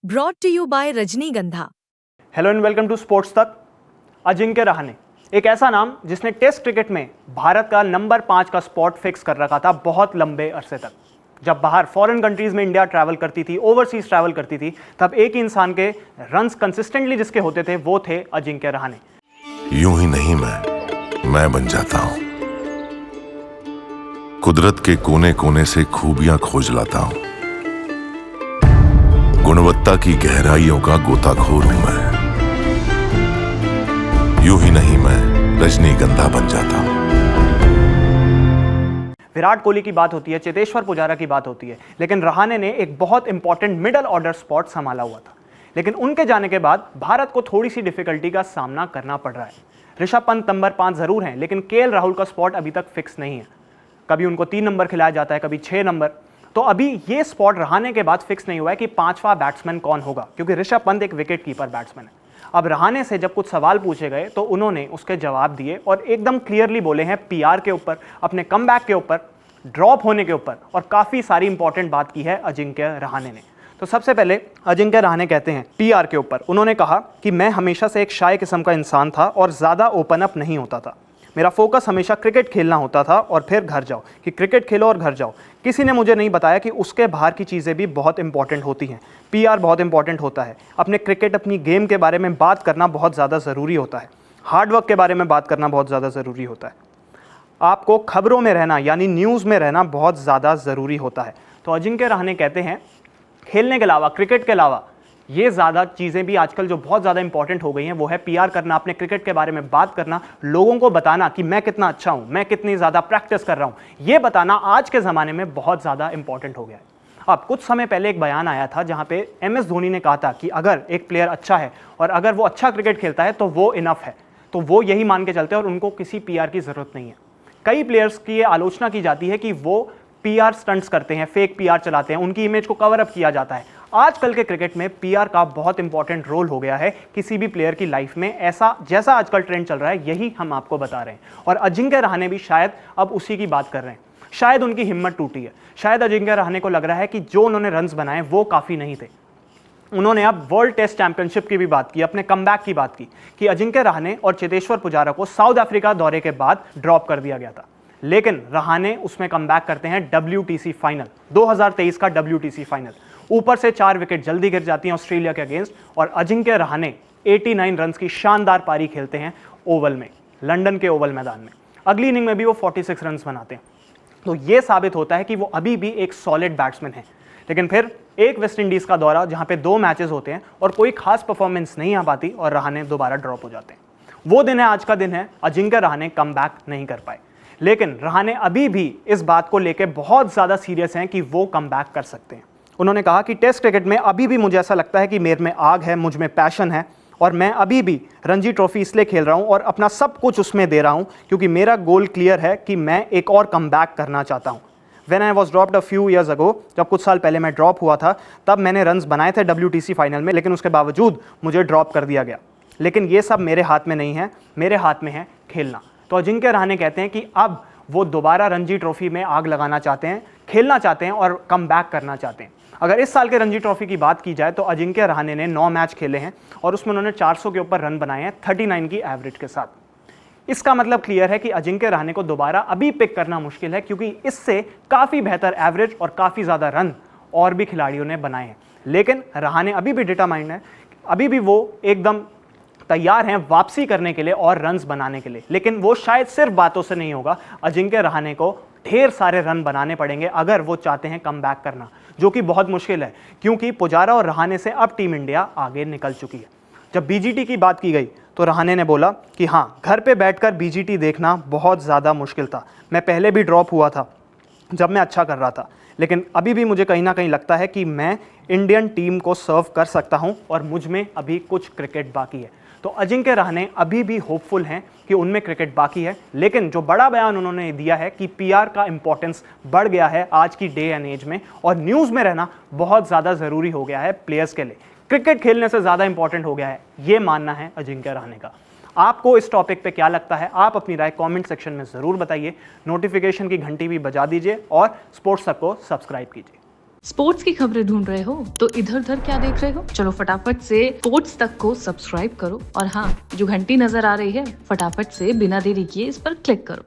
Brought to you by Rajnigandha. Hello and welcome to sports Tak. Ajinkya Rahane एक ऐसा नाम जिसने टेस्ट क्रिकेट में भारत का नंबर 5 का स्पॉट फिक्स कर रखा था बहुत लंबे अरसे तक। जब बाहर फॉरेन कंट्रीज में इंडिया ट्रैवल करती थी, ओवरसीज ट्रैवल करती थी, तब एक ही इंसान के रन्स कंसिस्टेंटली जिसके होते थे वो थे अजिंक्य रहाणे। यूं ही नहीं मैं बन जाता हूं। कुदरत के कोने कोने से खूबियां खोज लाता हूं। गुणवत्ता की गहराइयों का गोताखोर हूं मैं। यूं ही नहीं मैं रजनीगंधा बन जाता हूं। विराट कोहली की बात होती है, चेतेश्वर पुजारा की बात होती है, लेकिन रहाणे ने एक बहुत इंपॉर्टेंट मिडल ऑर्डर स्पॉट संभाला हुआ था। लेकिन उनके जाने के बाद भारत को थोड़ी सी डिफिकल्टी का सामना करना पड़ रहा है। ऋषभ पंत नंबर 5 जरूर हैं, लेकिन केएल राहुल का स्पॉट अभी तक फिक्स नहीं है। कभी उनको 3 नंबर खिलाया जाता है, कभी 6 नंबर। तो अभी ये स्पॉट रहाणे के बाद फिक्स नहीं हुआ है कि 5वां बैट्समैन कौन होगा, क्योंकि ऋषभ पंत एक विकेट कीपर बैट्समैन है। अब रहाणे से जब कुछ सवाल पूछे गए तो उन्होंने उसके जवाब दिए और एकदम क्लियरली बोले हैं पीआर के ऊपर, अपने कमबैक के ऊपर, ड्रॉप होने के ऊपर, और काफी सारी इंपॉर्टेंट बात की है अजिंक्य रहाणे ने। तो सबसे पहले अजिंक्य रहाणे कहते हैं पीआर के ऊपर, उन्होंने कहा कि मैं हमेशा से एक शाय किस्म का इंसान था और ज्यादा ओपन अप नहीं होता था। मेरा फोकस हमेशा क्रिकेट खेलना होता था और फिर घर जाओ, कि क्रिकेट खेलो और घर जाओ। किसी ने मुझे नहीं बताया कि उसके बाहर की चीज़ें भी बहुत इंपॉर्टेंट होती हैं। पीआर बहुत इंपॉर्टेंट होता है। अपने क्रिकेट, अपनी गेम के बारे में बात करना बहुत ज़्यादा ज़रूरी होता है। हार्डवर्क के बारे में बात करना बहुत ज़्यादा ज़रूरी होता है। आपको खबरों में रहना यानी न्यूज़ में रहना बहुत ज़्यादा ज़रूरी होता है। तो अजिंक्य रहाणे कहते हैं खेलने के अलावा, क्रिकेट के अलावा, ये ज़्यादा चीज़ें भी आजकल जो बहुत ज़्यादा इंपॉर्टेंट हो गई हैं वो है पीआर करना, अपने क्रिकेट के बारे में बात करना, लोगों को बताना कि मैं कितना अच्छा हूं, मैं कितनी ज़्यादा प्रैक्टिस कर रहा हूं। ये बताना आज के ज़माने में बहुत ज़्यादा इंपॉर्टेंट हो गया है। अब कुछ समय पहले एक बयान आया था जहां पे एमएस धोनी ने कहा था कि अगर एक प्लेयर अच्छा है और अगर वो अच्छा क्रिकेट खेलता है तो वो इनफ है। तो वो यही मान के चलते हैं और उनको किसी पीआर की ज़रूरत नहीं है। कई प्लेयर्स की ये आलोचना की जाती है कि वो पीआर स्टंट्स करते हैं, फेक पीआर चलाते हैं, उनकी इमेज को कवर अप किया जाता है। आजकल के क्रिकेट में पीआर का बहुत इंपॉर्टेंट रोल हो गया है किसी भी प्लेयर की लाइफ में। ऐसा जैसा आजकल ट्रेंड चल रहा है यही हम आपको बता रहे हैं, और अजिंक्य रहाणे भी शायद अब उसी की बात कर रहे हैं। शायद उनकी हिम्मत टूटी है। शायद अजिंक्य रहाणे को लग रहा है कि जो उन्होंने रन्स बनाए वो काफ़ी नहीं थे। उन्होंने अब वर्ल्ड टेस्ट चैंपियनशिप की भी बात की, अपने कमबैक की बात की कि अजिंक्य रहाणे और चेतेश्वर पुजारा को साउथ अफ्रीका दौरे के बाद ड्रॉप कर दिया गया था, लेकिन रहाणे उसमें कमबैक करते हैं WTC फाइनल, 2023 का WTC फाइनल। ऊपर से 4 विकेट जल्दी गिर जाती हैं ऑस्ट्रेलिया के अगेंस्ट, और अजिंक्य रहाणे 89 रन्स की शानदार पारी खेलते हैं ओवल में, लंदन के ओवल मैदान में। अगली इनिंग में भी वो 46 रन्स बनाते हैं। तो ये साबित होता है कि वो अभी भी एक सॉलिड बैट्समैन है। लेकिन फिर एक वेस्ट इंडीज का दौरा जहां पे 2 मैचेस होते हैं और कोई खास परफॉर्मेंस नहीं आ पाती और रहाणे दोबारा ड्रॉप हो जाते हैं। वो दिन है, आज का दिन है, अजिंक्य रहाणे कमबैक नहीं कर पाए। लेकिन रहाणे अभी भी इस बात को लेकर बहुत ज़्यादा सीरियस हैं कि वो कमबैक कर सकते हैं। उन्होंने कहा कि टेस्ट क्रिकेट में अभी भी मुझे ऐसा लगता है कि मेरे में आग है, मुझ में पैशन है, और मैं अभी भी रणजी ट्रॉफी इसलिए खेल रहा हूं और अपना सब कुछ उसमें दे रहा हूं क्योंकि मेरा गोल क्लियर है कि मैं एक और कमबैक करना चाहता हूं। When I was dropped a few years ago, जब कुछ साल पहले मैं ड्रॉप हुआ था, तब मैंने रन्स बनाए थे WTC फाइनल में, लेकिन उसके बावजूद मुझे ड्रॉप कर दिया गया। लेकिन ये सब मेरे हाथ में नहीं है, मेरे हाथ में है खेलना। तो अजिंक्य रहाणे कहते हैं कि अब वो दोबारा रणजी ट्रॉफी में आग लगाना चाहते हैं, खेलना चाहते हैं और कमबैक करना चाहते हैं। अगर इस साल के रणजी ट्रॉफी की बात की जाए तो अजिंक्य रहाणे ने 9 मैच खेले हैं और उसमें उन्होंने 400 के ऊपर रन बनाए हैं 39 की एवरेज के साथ। इसका मतलब क्लियर है कि अजिंक्य रहाणे को दोबारा अभी पिक करना मुश्किल है, क्योंकि इससे काफ़ी बेहतर एवरेज और काफ़ी ज़्यादा रन और भी खिलाड़ियों ने बनाए हैं। लेकिन रहाणे अभी भी डिटरमाइंड है, अभी भी वो एकदम तैयार हैं वापसी करने के लिए और रन्स बनाने के लिए। लेकिन वो शायद सिर्फ बातों से नहीं होगा। अजिंक्य रहाणे को ढेर सारे रन बनाने पड़ेंगे अगर वो चाहते हैं कमबैक करना, जो कि बहुत मुश्किल है, क्योंकि पुजारा और रहाणे से अब टीम इंडिया आगे निकल चुकी है। जब BGT की बात की गई तो रहाणे ने बोला कि हाँ, घर पे बैठकर BGT देखना बहुत ज़्यादा मुश्किल था। मैं पहले भी ड्रॉप हुआ था जब मैं अच्छा कर रहा था, लेकिन अभी भी मुझे कहीं ना कहीं लगता है कि मैं इंडियन टीम को सर्व कर सकता हूं और मुझ में अभी कुछ क्रिकेट बाकी है। तो अजिंक्य रहाणे अभी भी होपफुल हैं कि उनमें क्रिकेट बाकी है। लेकिन जो बड़ा बयान उन्होंने दिया है कि पीआर का इंपॉर्टेंस बढ़ गया है आज की डे एंड एज में, और न्यूज़ में रहना बहुत ज़्यादा ज़रूरी हो गया है प्लेयर्स के लिए। क्रिकेट खेलने से ज़्यादा इंपॉर्टेंट हो गया है, ये मानना है अजिंक्य रहाणे का। आपको इस टॉपिक पे क्या लगता है? आप अपनी राय कमेंट सेक्शन में ज़रूर बताइए। नोटिफिकेशन की घंटी भी बजा दीजिए और स्पोर्ट्स तक को सब्सक्राइब कीजिए। स्पोर्ट्स की खबरें ढूंढ रहे हो तो इधर उधर क्या देख रहे हो, चलो फटाफट से स्पोर्ट्स तक को सब्सक्राइब करो और हाँ, जो घंटी नजर आ रही है फटाफट से बिना देरी किए इस पर क्लिक करो।